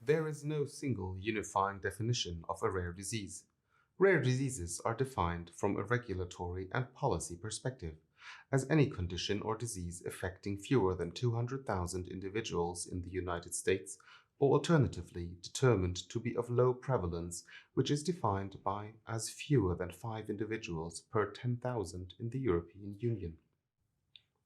There is no single unifying definition of a rare disease. Rare diseases are defined from a regulatory and policy perspective as any condition or disease affecting fewer than 200,000 individuals in the United States, or alternatively determined to be of low prevalence, which is defined by as fewer than 5 individuals per 10,000 in the European Union.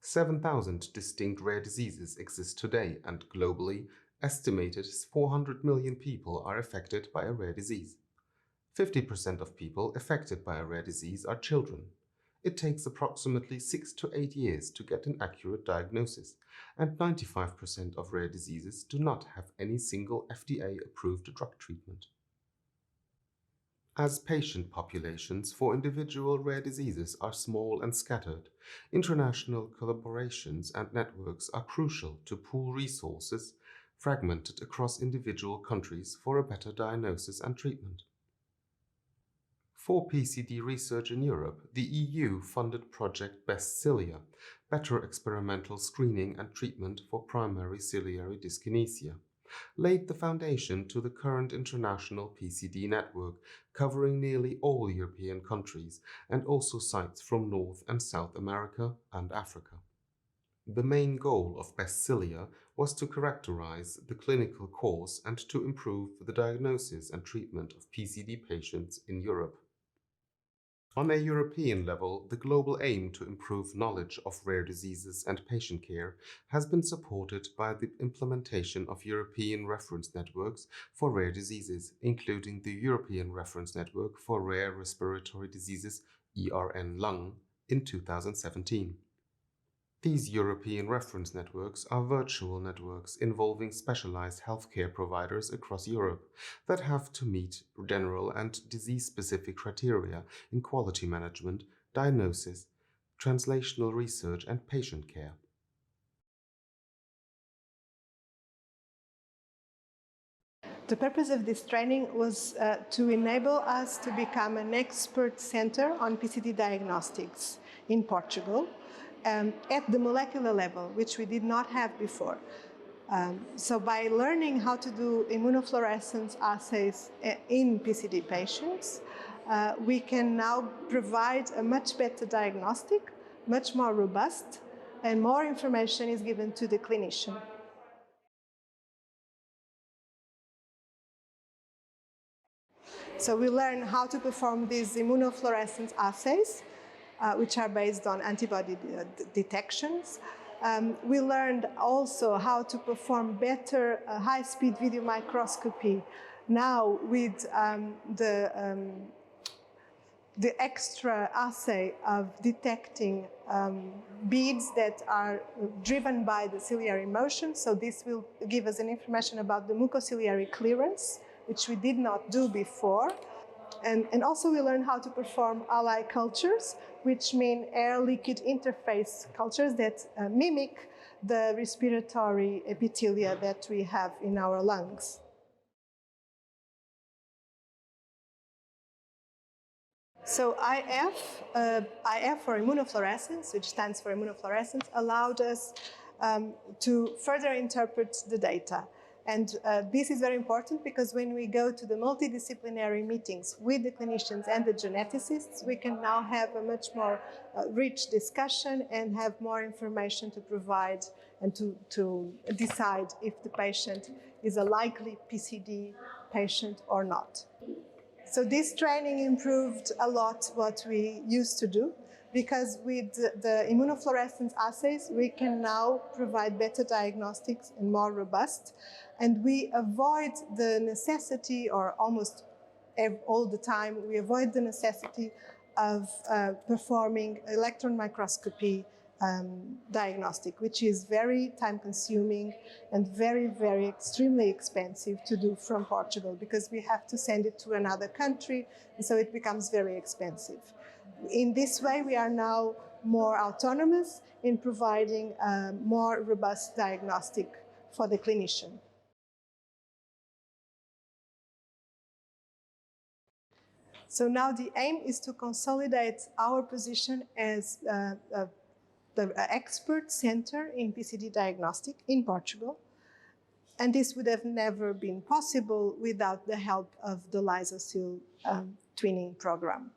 7,000 distinct rare diseases exist today, and globally, estimated 400 million people are affected by a rare disease. 50% of people affected by a rare disease are children. It takes approximately 6 to 8 years to get an accurate diagnosis, and 95% of rare diseases do not have any single FDA-approved drug treatment. As patient populations for individual rare diseases are small and scattered, international collaborations and networks are crucial to pool resources fragmented across individual countries for a better diagnosis and treatment. For PCD research in Europe, the EU funded Project BEST-CILIA, Better Experimental Screening and Treatment for Primary Ciliary Dyskinesia, laid the foundation to the current international PCD network covering nearly all European countries and also sites from North and South America and Africa. The main goal of BEST-CILIA was to characterize the clinical course and to improve the diagnosis and treatment of PCD patients in Europe. On a European level, the global aim to improve knowledge of rare diseases and patient care has been supported by the implementation of European reference networks for rare diseases, including the European Reference Network for Rare Respiratory Diseases (ERN-Lung) in 2017. These European reference networks are virtual networks involving specialized healthcare providers across Europe that have to meet general and disease-specific criteria in quality management, diagnosis, translational research, and patient care. The purpose of this training was to enable us to become an expert center on PCD diagnostics in Portugal. At the molecular level, which we did not have before. So by learning how to do immunofluorescence assays in PCD patients, we can now provide a much better diagnostic, much more robust, and more information is given to the clinician. So we learn how to perform these immunofluorescence assays, which are based on antibody detections. We learned also how to perform better high-speed video microscopy now with the extra assay of detecting beads that are driven by the ciliary motion. So this will give us an information about the mucociliary clearance, which we did not do before. And also we learn how to perform ALI cultures, which mean air-liquid interface cultures that mimic the respiratory epithelia that we have in our lungs. So IF for immunofluorescence, which stands for immunofluorescence, allowed us to further interpret the data. And this is very important because when we go to the multidisciplinary meetings with the clinicians and the geneticists, we can now have a much more rich discussion and have more information to provide and to decide if the patient is a likely PCD patient or not. So this training improved a lot what we used to do, because with the immunofluorescence assays, we can now provide better diagnostics and more robust. And we avoid the necessity, or almost all the time, we avoid the necessity of performing electron microscopy diagnostic, which is very time-consuming and very, very extremely expensive to do from Portugal, because we have to send it to another country, and so it becomes very expensive. In this way, we are now more autonomous in providing a more robust diagnostic for the clinician. So now the aim is to consolidate our position as the expert center in PCD diagnostic in Portugal, And this would have never been possible without the help of the LYSOCIL twinning program.